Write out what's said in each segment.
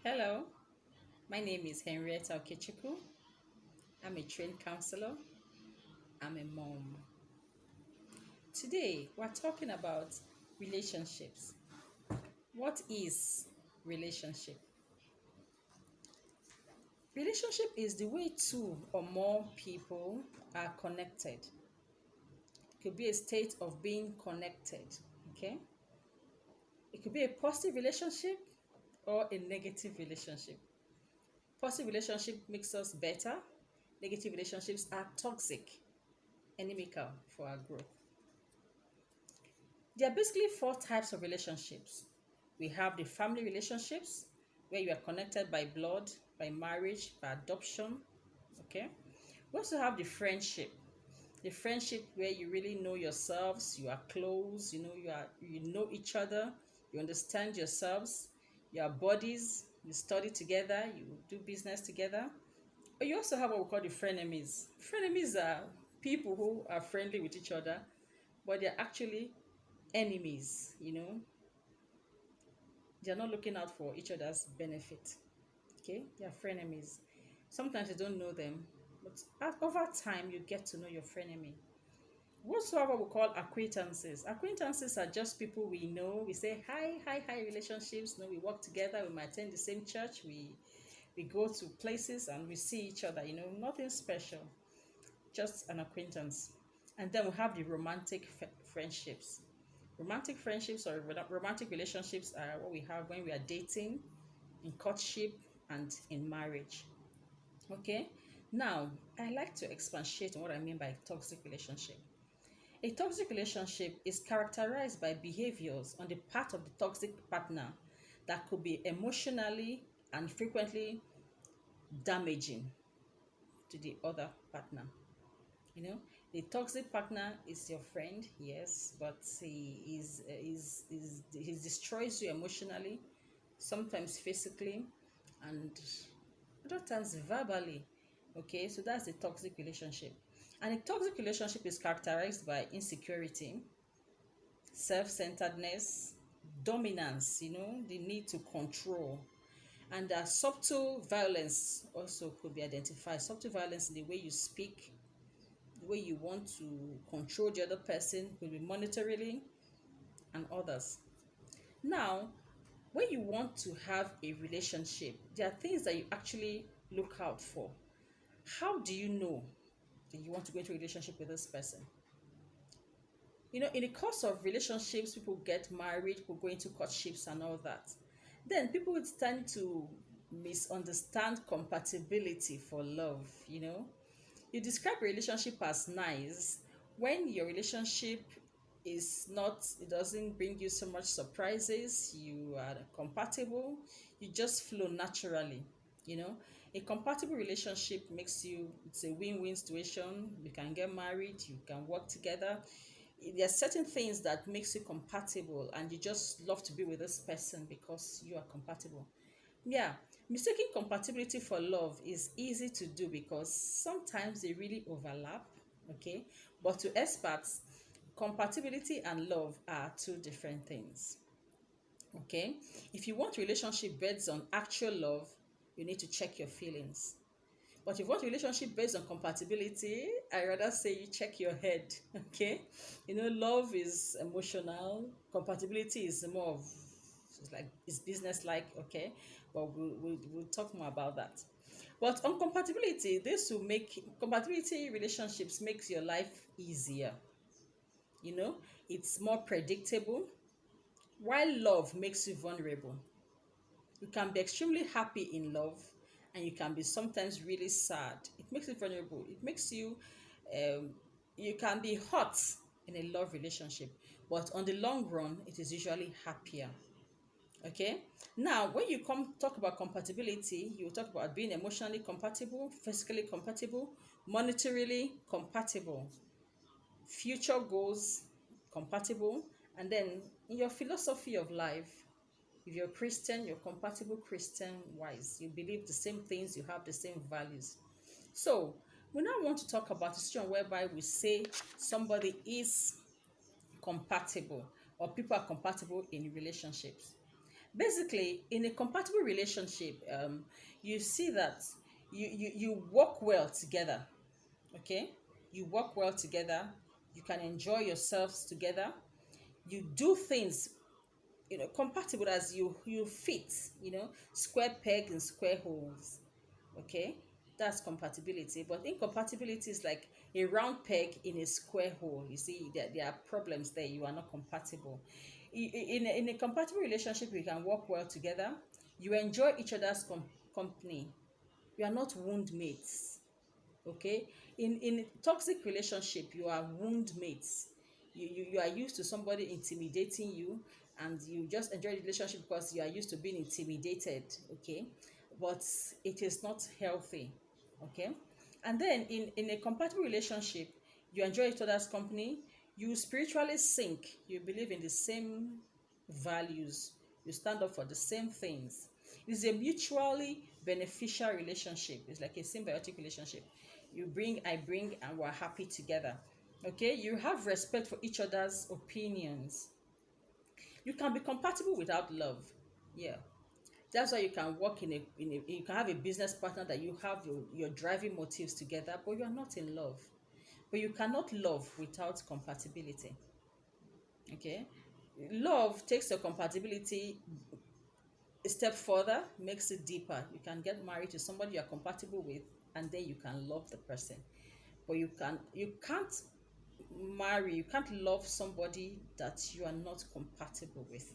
Hello, my name is Henrietta Okechukwu. I'm a trained counselor. I'm a mom. Today, we're talking about relationships. What is relationship? Relationship is the way two or more people are connected. It could be a state of being connected, okay? It could be a positive relationship or a negative relationship. Positive relationship makes us better. Negative relationships are toxic, inimical for our growth. There are basically four types of relationships. We have the family relationships, where you are connected by blood, by marriage, by adoption. Okay. We also have the friendship where you really know yourselves, you are close, you know each other, you understand yourselves, you are buddies, you study together, you do business together. But you also have what we call the frenemies. Frenemies are people who are friendly with each other, but they're actually enemies. They're not looking out for each other's benefit. Okay, they're frenemies. Sometimes you don't know them, but over time you get to know your frenemy. Whatsoever we call acquaintances. Acquaintances are just people we know. We say hi, hi, hi relationships. We work together. We might attend the same church. We go to places and we see each other. Nothing special, just an acquaintance. And then we have the romantic friendships. Romantic friendships or romantic relationships are what we have when we are dating, in courtship, and in marriage. Okay, now I like to expatiate on what I mean by toxic relationship. A toxic relationship is characterized by behaviors on the part of the toxic partner that could be emotionally and frequently damaging to the other partner. You know, the toxic partner is your friend, yes, but he destroys you emotionally, sometimes physically, and other times verbally. Okay, so that's a toxic relationship. And a toxic relationship is characterized by insecurity, self-centeredness, dominance, the need to control. And subtle violence also could be identified. Subtle violence in the way you speak, the way you want to control the other person, could be monetarily and others. Now, when you want to have a relationship, there are things that you actually look out for. How do you know that you want to go into a relationship with this person? In the course of relationships, people get married, people go into courtships and all that. Then people would tend to misunderstand compatibility for love. You describe a relationship as nice when your relationship is not, it doesn't bring you so much surprises, you are compatible, you just flow naturally. you know a compatible relationship makes you, it's a win-win situation. You can get married, you can work together. There are certain things that makes you compatible and you just love to be with this person because you are compatible. Yeah, mistaking compatibility for love is easy to do because sometimes they really overlap, okay? But to experts, compatibility and love are two different things, okay? If you want relationship based on actual love, you need to check your feelings. But if you want a relationship based on compatibility, I rather say you check your head. Okay. Love is emotional. Compatibility is more of, it's business like, okay. But we'll talk more about that. But on compatibility, this will make compatibility relationships makes your life easier. You know, it's more predictable. While love makes you vulnerable. You can be extremely happy in love and you can be sometimes really sad. It makes you vulnerable. It makes you, um, you can be hot in a love relationship, but on the long run, it is usually happier. Okay. Now, when you come talk about compatibility, you talk about being emotionally compatible, physically compatible, monetarily compatible, future goals compatible, and then in your philosophy of life, if you're Christian, you're compatible Christian wise. You believe the same things, you have the same values. So, we now want to talk about a situation whereby we say somebody is compatible or people are compatible in relationships. Basically, in a compatible relationship, you see that you work well together. Okay, you work well together. You can enjoy yourselves together. You do things, compatible, as you fit, square peg and square holes. Okay, that's compatibility. But incompatibility is like a round peg in a square hole. You see, there are problems there. You are not compatible. In a compatible relationship, you can work well together. You enjoy each other's company. You are not wound mates. Okay, in toxic relationship, you are wound mates. You are used to somebody intimidating you, and you just enjoy the relationship because you are used to being intimidated. Okay, but it is not healthy. Okay, and then in a compatible relationship, you enjoy each other's company. You spiritually sync. You believe in the same values. You stand up for the same things. It's a mutually beneficial relationship. It's like a symbiotic relationship. You bring, I bring, and we're happy together. Okay, you have respect for each other's opinions. You can be compatible without love. Yeah, that's why you can work you can have a business partner that you have your driving motives together, but you are not in love. But you cannot love without compatibility. Okay, love takes your compatibility a step further, makes it deeper. You can get married to somebody you're compatible with, and then you can love the person. But you can't marry, you can't love somebody that you are not compatible with.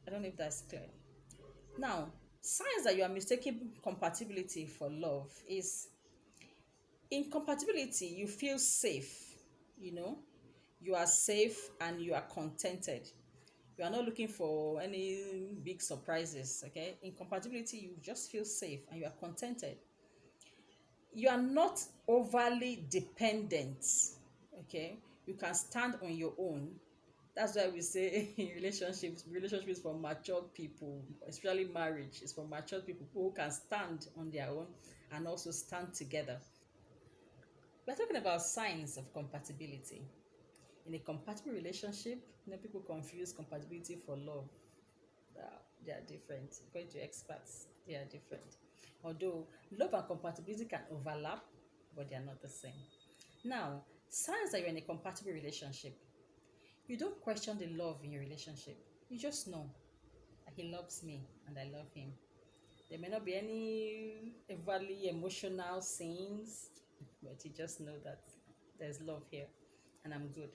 I don't know if that's clear. Now, signs that you are mistaking compatibility for love is, in compatibility you feel safe, you know, you are safe and you are contented. You are not looking for any big surprises. Okay, in compatibility you just feel safe and you are contented. You are not overly dependent. Okay, you can stand on your own. That's why we say in relationships for matured people, especially marriage is for matured people, people who can stand on their own and also stand together. We're talking about signs of compatibility. In a compatible relationship, people confuse compatibility for love. They are different. According to experts, they are different. Although love and compatibility can overlap, but they are not the same. Now, signs that you're in a compatible relationship. You don't question the love in your relationship. You just know that he loves me and I love him. There may not be any overly emotional scenes, but you just know that there's love here and I'm good.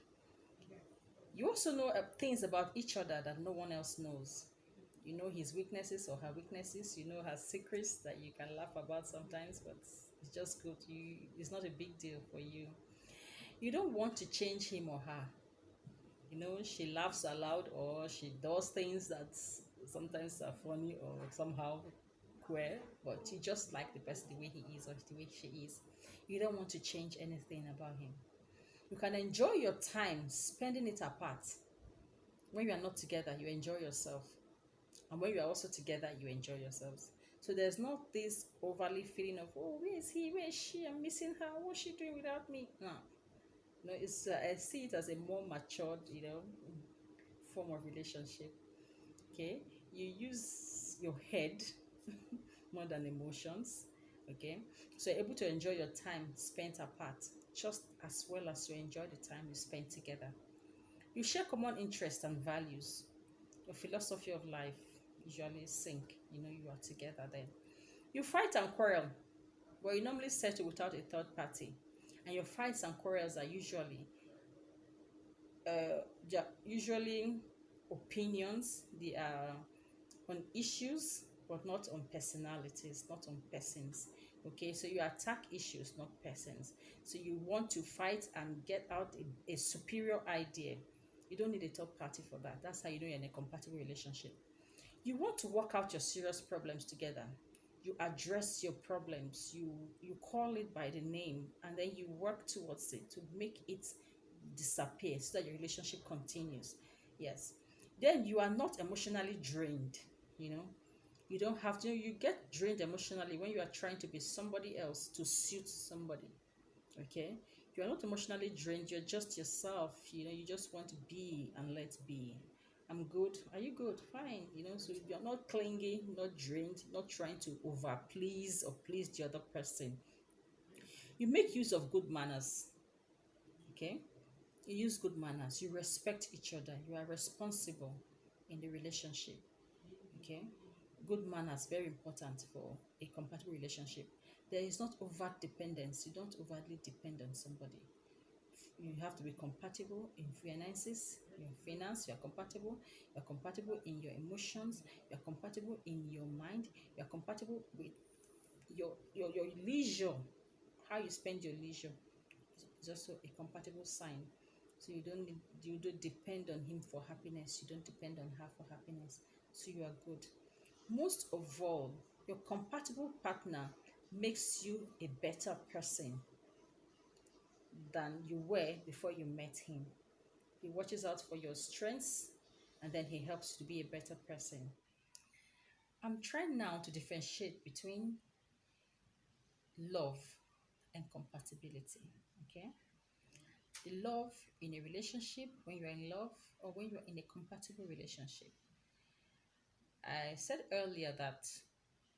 You also know things about each other that no one else knows. You know his weaknesses or her weaknesses. You know her secrets that you can laugh about sometimes, but it's just good. It's not a big deal for you. You don't want to change him or her. She laughs aloud or she does things that sometimes are funny or somehow queer, but you just like the person the way he is or the way she is. You don't want to change anything about him. You can enjoy your time spending it apart. When you are not together, you enjoy yourself. And when you are also together, you enjoy yourselves. So there's not this overly feeling of, oh, where is he? Where is she? I'm missing her. What's she doing without me? No. No, I see it as a more matured, form of relationship. Okay, you use your head more than emotions. Okay, so you're able to enjoy your time spent apart just as well as you enjoy the time you spend together. You share common interests and values. Your philosophy of life usually sync. You are together then. You fight and quarrel, but you normally settle without a third party. And your fights and quarrels are usually opinions. They are on issues, but not on personalities, not on persons. Okay, so you attack issues, not persons. So you want to fight and get out a superior idea. You don't need a third party for that. That's how you know you're in a compatible relationship. You want to work out your serious problems together. You address your problems. You call it by the name, and then you work towards it to make it disappear so that your relationship continues. Yes. Then you are not emotionally drained. You know, you don't have to. You get drained emotionally when you are trying to be somebody else to suit somebody. Okay, you are not emotionally drained. You're just yourself. You just want to be and let be. I'm good. Are you good? Fine. So you're not clingy, not drained, not trying to over please or please the other person. You make use of good manners. Okay? You use good manners. You respect each other. You are responsible in the relationship. Okay? Good manners, very important for a compatible relationship. There is not overt dependence. You don't overtly depend on somebody. You have to be compatible in finances, your finance, you're compatible in your emotions, you're compatible in your mind, you're compatible with your leisure, how you spend your leisure is also a compatible sign. So you don't depend on him for happiness, you don't depend on her for happiness. So you are good. Most of all, your compatible partner makes you a better person than you were before you met him. He watches out for your strengths and then he helps you to be a better person. I'm trying now to differentiate between love and compatibility. Okay? The love in a relationship, when you're in love, or when you're in a compatible relationship. I said earlier that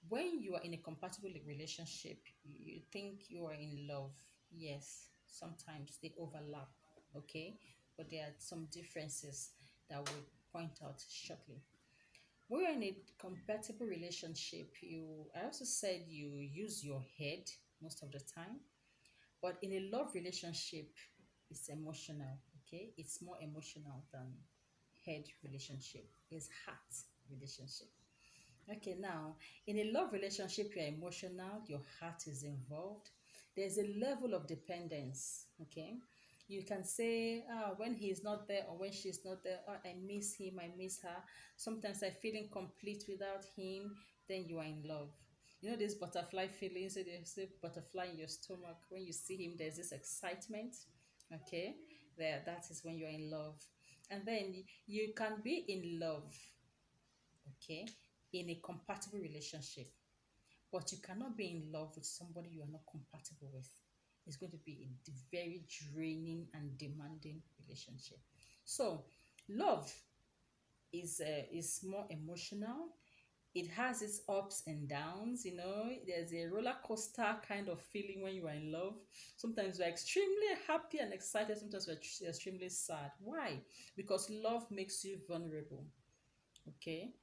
when you are in a compatible relationship, you think you are in love. Yes, sometimes they overlap, okay? But there are some differences that we'll point out shortly. When you're in a compatible relationship, I also said you use your head most of the time, but in a love relationship, it's emotional, okay? It's more emotional than head relationship. It's heart relationship. Okay, now in a love relationship, you're emotional, your heart is involved. There's a level of dependence. Okay, you can say, when he's not there or when she's not there, I miss him, I miss her. Sometimes I feel incomplete without him. Then you are in love. You know this butterfly feeling. So there's a butterfly in your stomach when you see him. There's this excitement. Okay, that is when you're in love, and then you can be in love, okay, in a compatible relationship, but you cannot be in love with somebody you are not compatible with. It's going to be a very draining and demanding relationship. So love is more emotional. It has its ups and downs. There's a roller coaster kind of feeling when you are in love. Sometimes we're extremely happy and excited, sometimes we're extremely sad. Why? Because love makes you vulnerable. Okay,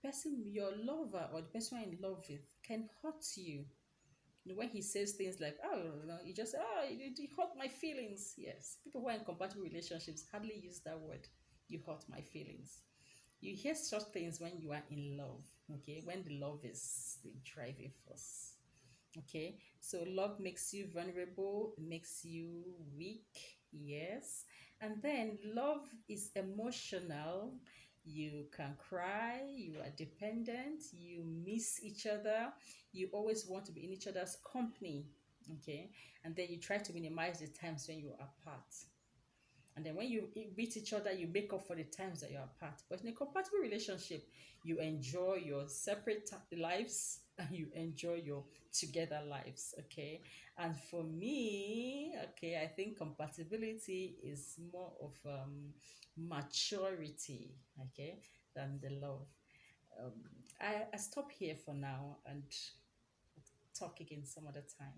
person, your lover or the person you're in love with can hurt you. When he says things like, oh, you just say, oh, you hurt my feelings. Yes, people who are in compatible relationships hardly use that word. You hurt my feelings. You hear such things when you are in love. Okay, when the love is the driving force. Okay, so love makes you vulnerable, makes you weak, yes. And then love is emotional. You can cry, you are dependent, you miss each other, you always want to be in each other's company, okay. And then you try to minimize the times when you're apart. And then when you meet each other, you make up for the times that you're apart. But in a compatible relationship, you enjoy your separate lives and you enjoy your together lives. Okay. And for me, okay, I think compatibility is more of maturity, okay, than the love. Um, I stop here for now and talk again some other time.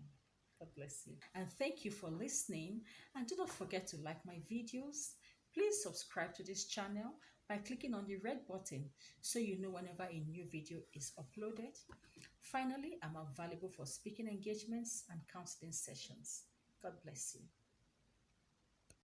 God bless you. And thank you for listening. And do not forget to like my videos. Please subscribe to this channel by clicking on the red button so you know whenever a new video is uploaded. Finally, I'm available for speaking engagements and counseling sessions. God bless you.